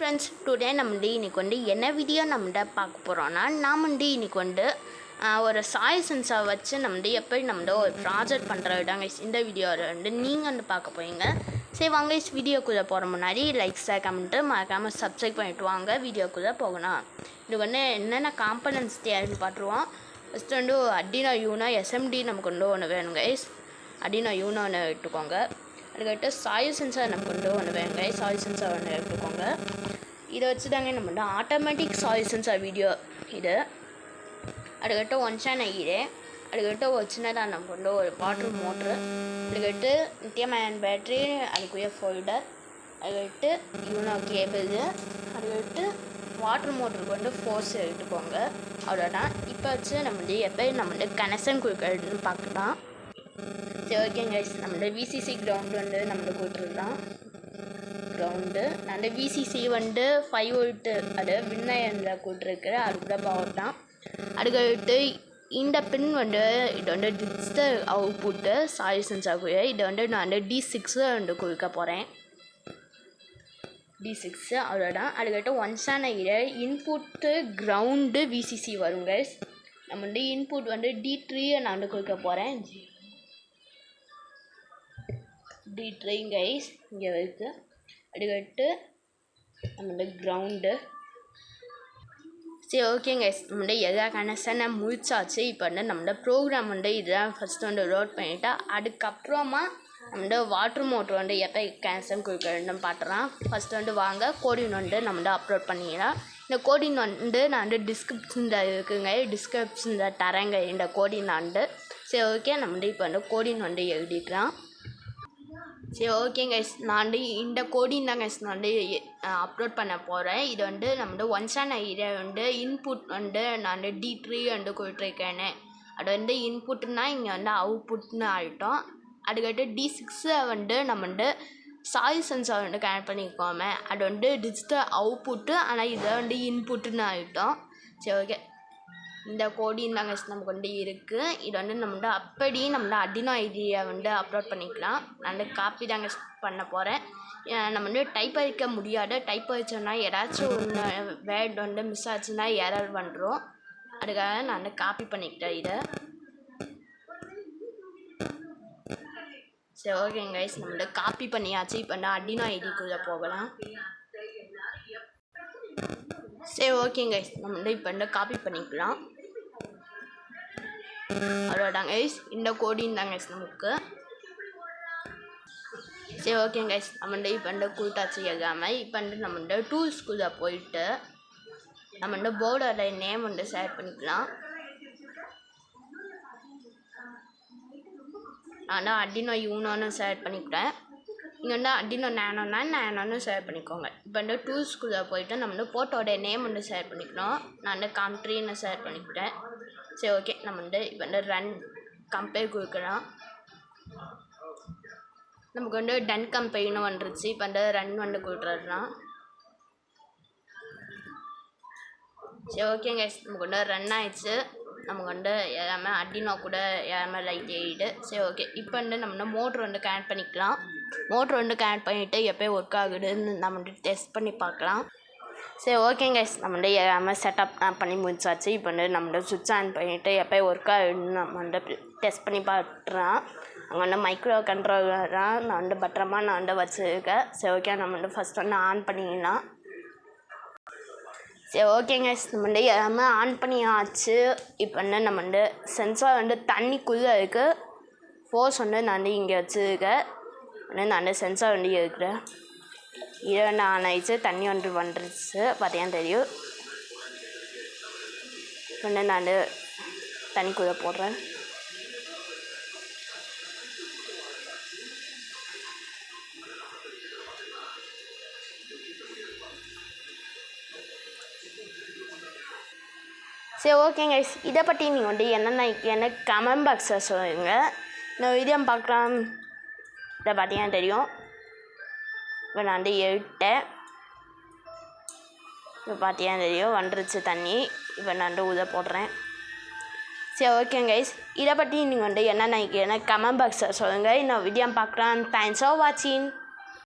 Friends, today நம்ம இன்னைக்கு என்ன வீடியோ நம்ம பார்க்க போகிறோன்னா, நாம் இன்னைக்கு ஒரு சாய் சென்சார் வச்சு எப்படி ஒரு ப்ராஜெக்ட் பண்ணுறதாங்க இந்த வீடியோவில் நீங்கள் பார்க்க போறீங்க. சரி வாங்க, வீடியோக்குள்ளே போகிற முன்னாடி லைக் ஷேர் கமெண்ட்டு மறக்காமல் சப்ஸ்கிரைப் பண்ணிவிட்டு வாங்க வீடியோக்குள்ளே போகணும். இது என்னென்ன காம்பனன்ட்ஸ் தேவைன்னு பார்த்துருவோம். ஃபஸ்ட்டு அர்டினோ யூனோ எஸ்எம்டி நமக்கு ஒன்று வேணும் கைஸ். அர்டினோ யூனோ ஒன்று எடுத்துக்கோங்க. அதுக்கிட்ட சாய் சென்சார் நமக்கு ஒன்று வேணுங்க. சாய் சென்சார் ஒன்று எடுத்துக்கோங்க. இதை வச்சு தாங்க நம்ம ஆட்டோமேட்டிக் சாய் சென்சார் வீடியோ இது. அதுக்கிட்ட ஒன் சேன் ஐடு, அதுக்கிட்ட ஒரு சின்னதாக நமக்கு ஒரு வாட்டர் மோட்ரு, அதுக்கிட்டு நித்தியமேன் பேட்ரி, அதுக்குரிய ஃபோல்டர், அதுக்கிட்டு யூனோ கேபிள், அதுக்கிட்டு வாட்டர் மோட்டருக்கு ஃபோர்ஸ் எடுத்துக்கோங்க. அவ்வளோதான். இப்போ வச்சு எப்படி கனெக்ஷன் கொடுக்குறதுன்னு பார்க்கலாம். சரி ஓகே கைஸ், விசிசி கிரவுண்டு நம்மளுக்கு கொடுத்துருக்கலாம். கிரவுண்டு அந்த விசிசி 5 வோல்ட்டு அது விண்ணயனில் கொடுத்துருக்கு. அதுக்குள்ள பவர் தான். அதுக்கிட்டு இந்த பின் இது டிஜிட்டல் அவுட்புட்டு சாய் சென்சார். இது நான் D6 கொடுக்க போகிறேன். D6 அவ்வளோதான். அதுக்கிட்ட ஒன் சேன் இன்புட்டு கிரவுண்டு விசிசி வருங்க. நம்ம இன்புட் D3 நான் கொடுக்க போகிறேன். D3 கைஸ் இங்கே இருக்குது. அதுக்கிட்டு நம்ம கிரவுண்டு. சரி ஓகே கைஸ், எல்லா கனெக்ஷனை முடிச்சாச்சு. இப்போ நம்ம ப்ரோக்ராம் இதெல்லாம் ஃபஸ்ட்டு லோட் பண்ணிவிட்டா அதுக்கப்புறமா வாட்டர் மோட்ரு எப்போ கனெக்ஷன் கொடுக்குறதுன்னு பார்த்துலாம். ஃபஸ்ட்டு வாங்க கோடின் நம்ம அப்லோட் பண்ணிக்கலாம். இந்த கோடின் நான் டிஸ்கிரிப்ஷனில் இருக்குங்க, டிஸ்கிரிப்ஷனில் தரேங்க இந்த கோடின். சரி ஓகே, நம்ம இப்போ கோடின் எழுதிக்கலாம். சரி ஓகே கைஸ், நான் இந்த கோடின் தான் கைஸ் நான் அப்லோட் பண்ண போகிறேன். இது நம்ம ஒன் சேன் ஐடியா இன்புட் நான் D3 கொடுத்துருக்கேன்னு. அது இன்புட்னா இங்கே அவுட்புட்னு ஆகிட்டோம். அதுக்கிட்ட D6 நம்ம சாய் சென்சார் கனெக்ட் பண்ணிக்கோமே. அது டிஜிட்டல் அவுட்புட்டு, ஆனால் இதை இன்புட்டுன்னு ஆகிட்டோம். சரி ஓகே, இந்த கோடின் தாங்க நமக்கு இருக்குது. இது நம்ம அப்படி அர்டினோ ஐடியா அப்லோட் பண்ணிக்கலாம். நான் காப்பி தாங்க பண்ண போகிறேன். நம்ம டைப் அடிக்க முடியாது. டைப் அடிச்சோன்னா ஏதாச்சும் ஒன்று வேர்ட் மிஸ் ஆச்சுன்னா எரர் பண்ணுறோம். அதுக்காக நான் காப்பி பண்ணிக்கிட்டேன் இதை. சரி ஓகேங்க கைஸ், நம்ம காப்பி பண்ணியாச்சு. இப்போ அர்டினோ ஐடிக்குள்ளே போகலாம். சரி ஓகேங்க கைஸ், நம்ம இப்போ காப்பி பண்ணிக்கலாம். அவ்வளோதாங்க கைஸ், இந்த கோடின் தாங்க நமக்கு. சரி ஓகே கைஸ், நம்ம இப்போ கூட்டாச்சு எல்லாமே. இப்போ நம்ம டூல்ஸ்குள்ளே போயிட்டு நம்ம போர்டோட நேம் செலக்ட் பண்ணிக்கலாம். நான் அர்டினோ யூனோன்னு செலக்ட் பண்ணிக்கிறேன். இங்கே அர்டினோ நேனோன்னு செலக்ட் பண்ணிக்கோங்க. இப்போ டூல்ஸ்குள்ளே போயிட்டு நம்ம போட்டோட நேம் செலக்ட் பண்ணிக்கணும். நான் கண்ட்ரின்னு செலக்ட் பண்ணிக்கிறேன். சரி ஓகே, நம்ம இப்போ ரன் கம்பேர் கொடுக்கலாம். நமக்கு டன் கம்பெனின்னு வந்துருச்சு. இப்போ ரன் கொடுத்துட்றோம். சரி ஓகேங்க, நமக்கு ரன் ஆயிடுச்சு. நமக்கு எல்லாமே அர்டினோ கூட எல்லாமே லைட் எய்டு. சரி ஓகே, இப்போ நம்ம மோட்ரு கனெக்ட் பண்ணிக்கலாம். மோட்ரு கனெக்ட் பண்ணிவிட்டு எப்போ ஒர்க் ஆகுதுன்னு நம்ம டெஸ்ட் பண்ணி பார்க்கலாம். சரி ஓகேங்க கைஸ், நம்ம எல்லாமே செட்டப் பண்ணி முடிச்சாச்சு. இப்போ நம்ம சுவிட்ச் ஆன் பண்ணிவிட்டு எப்போ ஒர்க் ஆகுதுன்னு நம்ம டெஸ்ட் பண்ணி பார்த்துறோம். அங்கே மைக்ரோ கண்ட்ரோலர் தான் நான் பத்திரமா நான் வச்சுருக்கேன். சரி ஓகே, நம்ம ஃபஸ்ட் ஆன் பண்ணிக்கலாம். சரி ஓகேங்க கைஸ், நம்ம எல்லாமே ஆன் பண்ணியாச்சு. இப்போ நம்ம சென்சார் தண்ணிக்குள்ளே இருக்குது. ஃபோர்ஸ் நான் இங்கே வச்சுருக்கேன். நான் சென்சார் இருக்கிறேன். இது ஆன் ஆயிடுச்சு. தண்ணி வந்துருச்சு, பார்த்தீங்கன்னா தெரியும். நான் தண்ணிக்குள்ளே போடுறேன். சரி ஓகேங்க கைஸ், இதை பற்றி நீங்கள் என்னென்ன எனக்கு கமெண்ட் பாக்ஸில் சொல்லுங்கள். இந்த வீடியோ பார்க்கலாம். இதை பார்த்தீங்கன்னா தெரியும். இப்போ நான் எடுத்தேன். இப்போ பார்த்தீங்கன்னா தெரியும் வந்துருச்சு தண்ணி. இப்போ நான் உள்ள போடுறேன். சரி ஓகேங்க கைஸ், இதை பற்றி நீங்கள் என்னென்ன எனக்கு கமெண்ட் பாக்ஸில் சொல்லுங்கள். இன்னும் வீடியோ பார்க்கலாம். தேங்க்ஸ் ஃபார் வாட்சிங்.